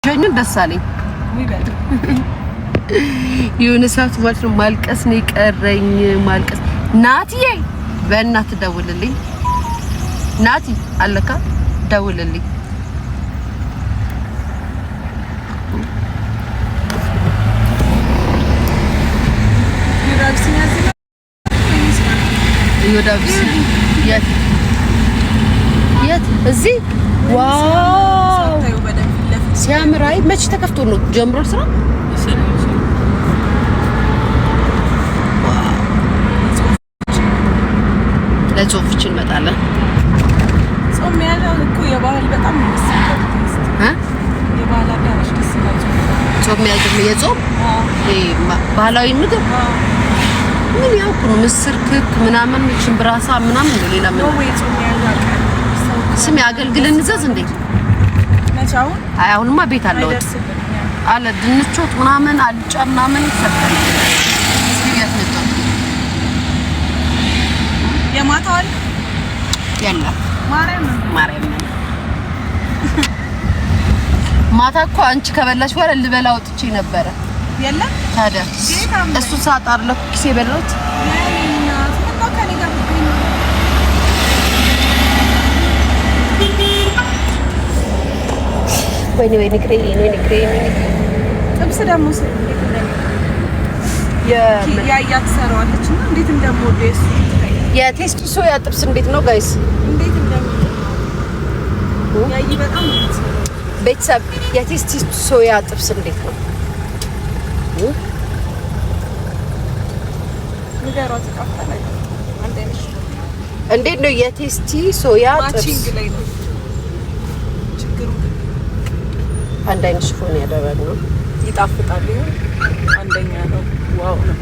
ጀኙ ደሳለኝ የሆነ ሰዓት ማለት ነው ማልቀስ ነው የቀረኝ ማልቀስ ናቲዬ በእናትህ ደውልልኝ ናቲ አለካ ደውልልኝ ይወዳብስ የት እዚህ ዋው ሲያምራይ መች ተከፍቶ ነው ጀምሮ ስራ ለጾፍችን እንመጣለን ጾም ያለው እኮ የባህል በጣም ነው የባህል አዳራሽ ደስ ይላል ጾም ያለው የጾም ባህላዊ ምግብ ምን ያውቁ ነው ምስር ክክ ምናምን ሽምብራሳ ምናምን ነው ሌላ ምን ነው ጾም ያለው ስም ያገልግል እንዘዝ እንዴ ነቻው አሁንማ ቤት አለው አለ ድንቾት ምናምን አልጫ ምናምን ይሰጣል እስኪያት ነው የማታል ያላ ማርያም ማታ እኮ አንቺ ከበላሽ በኋላ ልበላ ወጥቼ ነበር ያላ ታዲያ እሱ ሳጣር ለኩኪስ የበላሁት ወይኔ ክሬም ጥብስ ደግሞ ያያት ሰራዋለች እና እንዴት እንደምወደው እሱ የቴስቲ ሶያ ጥብስ እንዴት ነው ጋይስ እንዴት እንደምወደው ያይ በጣም ቤተሰብ የቴስቲ ሶያ ጥብስ እንዴት ነው ንገሯት ካፈለ እንዴት ነው የቴስቲ ሶያ ጥብስ አንድ አይነት ሽፎን ያደረግነው ይጣፍጣል አንደኛ ነው ዋው ነው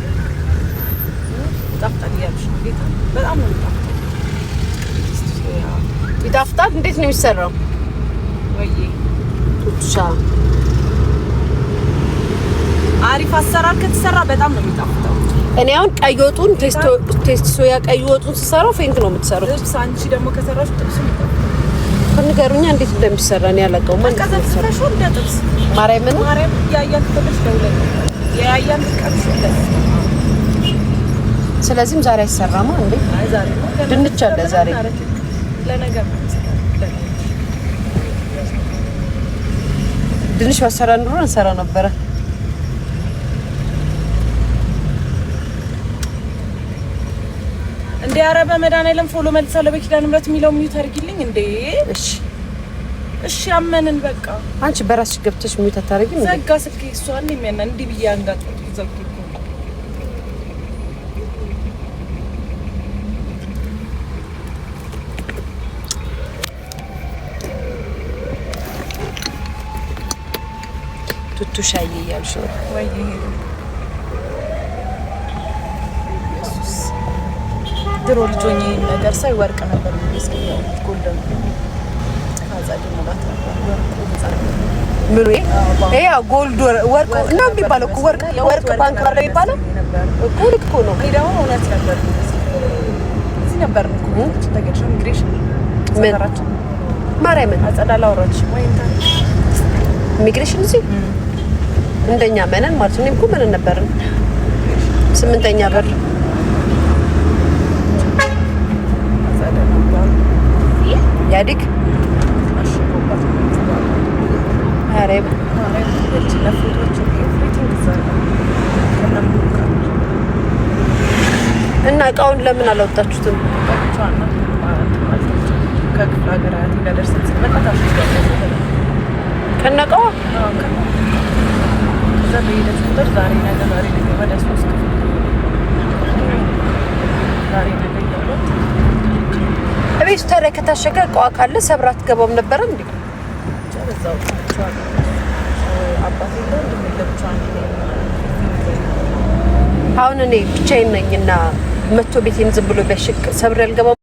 ይጣፍጣል ያልሽ ቤት በጣም ነው ይጣፍጣል እንዴት ነው የሚሰራው ወይ ቱቻ አሪፍ አሰራር ከተሰራ በጣም ነው የሚጣፍጠው እኔ አሁን ቀይ ወጡን ቴስት ሶያ ቀይ ወጡን ሲሰራው ፌንት ነው የምትሰራው ጥብስ አንቺ ደግሞ ከሰራሽ ጥብስ ነው ከነገሩኛ እንዴት እንደሚሰራ ነው ያለቀው ማን ከሰራሽ ወደ ጥብስ ማርያም ያያን ጥብስ ደውለኝ ያያን ጥብስ ስለዚህም ዛሬ አይሰራማ እንዴ አይ ዛሬ ድንች አለ ዛሬ ለነገር ድንች ወሰራ ኑሮ እንሰራ ነበር እንዴ አረበ መድኃኒዓለም ፎሎ መልሳለ በኪዳነ ምሕረት የሚለው ሚዩት አድርጊልኝ እንዴ እሺ አመንን በቃ አንቺ በራስሽ ገብተሽ ሚዩት አታርጊም እንዴ ዘጋ ስልክ እሷን የሚያና እንዴ ብዬ አንጋጥ ዘግቶ ቱቱ ሻይ ያልሽ ወይ ድሮ ልጆኝ ነገር ሳይ ወርቅ ነበር የሚስከው ጎልደን ካዛዲ ማለት ነበር ምሩ ያው ጎልድ ወርቅ ነው የሚባለው እኮ ወርቅ ባንክ ባለ ይባላል እኮ ልክ ነው ይዳው እውነት ነበር እዚህ ነበር እኮ ተገጭ ኢሚግሬሽን ሰራራችን ማርያም አጸዳላ ወራች ወይ እንታ ኢሚግሬሽን እዚህ እንደኛ መነን ማለት ነው እኮ መነን ነበር 8ኛ በር ያዲክ አሬብ ለፎቶዎች ኤቭሪቲንግ ዛሬ እና እቃውን ለምን አላወጣችሁትም ከክፍለ ሀገራት ይደርሰን ሲመጣታሽ ከነቃው ዘበይደስ ቁጥር ዛሬ ነገ ወደ 3 ዛሬ ነገ ያለው እቤት ተረ ከታሸገ እቃው ካለ ሰብራት ገባም ነበር እንዴ ዛው አባቴ ነው እንደምለብቻው አሁን እኔ ብቻዬን ነኝና መጥቶ ቤቴን ዝም ብሎ ቢያሽቅ ሰብር ያልገባው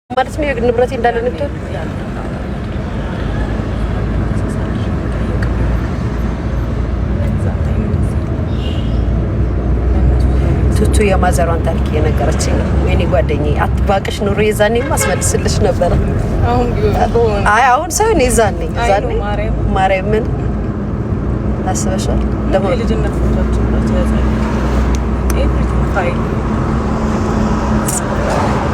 ማለት ነው ንብረቴ እንዳለ ነው ቱቱ የማዘሯን ታሪክ የነገረችኝ ነው የኔ ጓደኛዬ አትባቅሽ ኑሮ የዛኔ ማስመልስልሽ ነበር አሁን ሰው እኔ ዛኔ ማርያምን አስበሻል? ደግሞ ልጅነት ፎቶአችን ናቸው ያዛል ኤቭሪቲንግ ፋይል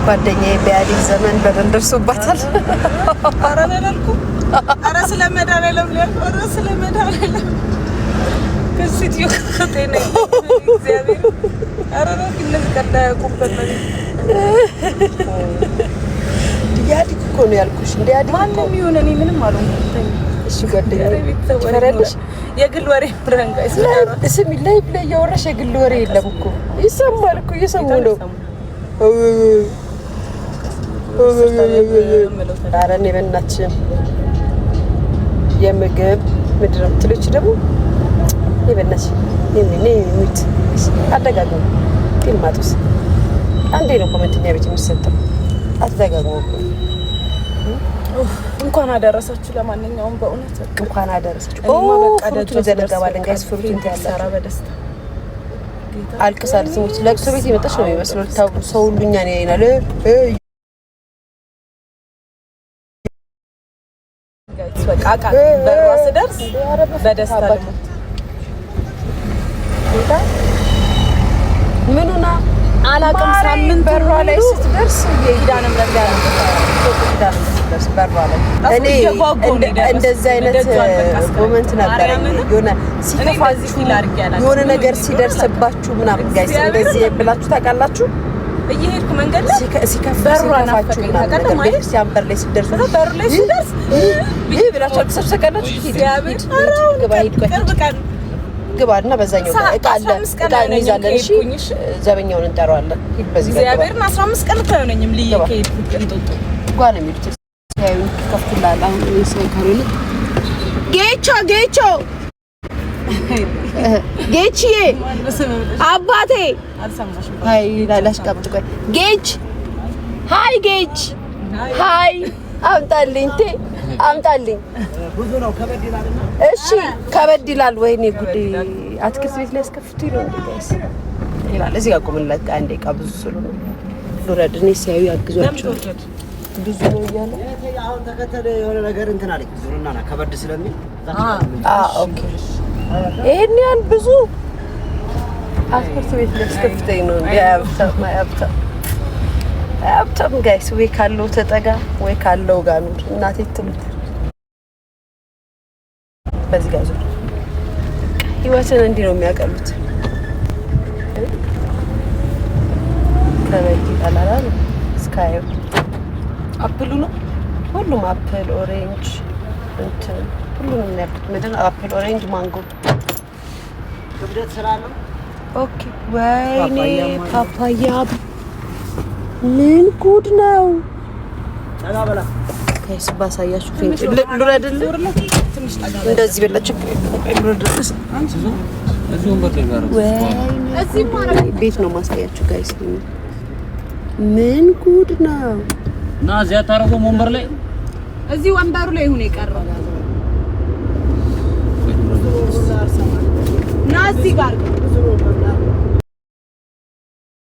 ጓደኛዬ በኢህአዴግ ዘመን በደል ደርሶባታል። ኧረ አላልኩም። ኧረ ስለመድኃኒዓለም ሊያልኩ ኧረ ስለመድኃኒዓለም ከስቲዮ ከጤና እግዚአብሔር ኧረ እነዚህ ቀዳ ያውቁበት ነው። ኢህአዴግ እኮ ነው ያልኩሽ። እንደ ኢህአዴግ ማንም ይሁን እኔ ምንም አልሆንኩም። እሺ ጓደኛዬ ትፈረልሽ የግል ወሬ ብራንጋ ስሚ ላይ ያወራሽ የግል ወሬ የለም እኮ ይሰማል እኮ እየሰሙ ነው። ኧረ እኔ በእናትሽን የምግብ ምንድን ነው የምትለች ደግሞ እኔ በእናትሽን የሚት አደጋግሙ ፊልማጡስ አንዴ ነው ኮሜንትኛ ቤት የሚሰጠው አትደጋግሙ እኮ እንኳን አደረሳችሁ። ለማንኛውም በእውነት እንኳን አደረሳችሁ። ፍሩቱን ዘነጋባለን ጋይስ ፍሩቱን ታያላችሁ በደስታ አልቅሳለች። ሰዎች ለቅሶ ቤት የመጣች ነው የሚመስለው። ሰው ሁሉ እኛን ያይናል። በቃ በሯ ስደርስ በደስታ ልሞት ምኑና አላውቅም። ሳምንት በሯ ላይ ስትደርስ የኪዳነ ምሕረት ጋር ስትደርስ በሯ ላይ እኔ እንደዚህ አይነት ሞመንት ነበር የሆነ ሲከፋችሁ የሆነ ነገር ሲደርስባችሁ ምናምን ጋይስ እንደዚህ ብላችሁ ታውቃላችሁ? እየሄድኩ መንገድ ላይ ሲከፋችሁ ምናምን ቤተክርስቲያን በር ላይ ስትደርሱ በር ላይ ስደርስ ይሄ ብላችሁ ተሰብሰቃላችሁ። ግባና በዛኛው እቃ አለ እቃ እንይዛለን። እሺ ዘበኛውን እንጠራዋለን። ሂድ በዚህ ጋር እግዚአብሔርን 15 ቀን አይሆነኝም ልዬ ከሄድኩት እንጦጦ ጓን የሚሉት ያዩ ከፍቱላል። አሁን ሰው ካሮል ጌቾ ጌቺዬ አባቴ አልሰማሽም? ሃይ ላላሽ ቀብጥ ቆይ ጌች ሃይ ጌች ሃይ አምጣልኝ አምጣልኝ። ብዙ ነው ከበድ ይላልና እሺ ከበድ ይላል። ወይኔ ጉዴ አትክልት ቤት ላይ አስከፍቱ ይለው እንዴ ጋይስ ይላል። እዚህ ጋር ቆምለት አንዴ ቃ ብዙ ስለሆነ ሎራድኔ ሲያዩ ያግዟቸው ብዙ ነው እያለ አሁን ተከተለ የሆነ ነገር እንትን አለኝ ዙሩና ና ከበድ ስለሚል ኦኬ ይሄን ያህል ብዙ አትክልት ቤት ላይ አስከፍተኝ ነው እንዴ አብታም ጋይስ ወይ ካለው ተጠጋ ወይ ካለው ጋር ነው እናቴ ትምት በዚህ ጋር ዙር ህይወትን እንዲህ ነው የሚያቀሉት። ከበቂ አላላ ስካይ አፕሉ ነው ሁሉም አፕል ኦሬንጅ እንትን ሁሉንም ያሉት ምንድን ነው አፕል ኦሬንጅ ማንጎ ክብደት ስላለው ኦኬ ወይኔ ፓፓያ ምን ጉድ ነው ተጋበላ ከይስ ባሳያችሁ ፍንጭ ሉራድል እንደዚህ በላችሁ ሉራድልስ እዚሁም በተጋሩ እዚህ ማለት ቤት ነው ማሳያችሁ ጋይስ ምን ጉድ ነው እና እዚያ ታረገው ወንበር ላይ እዚህ ወንበሩ ላይ ሆነ ይቀርባል እና እዚህ ጋር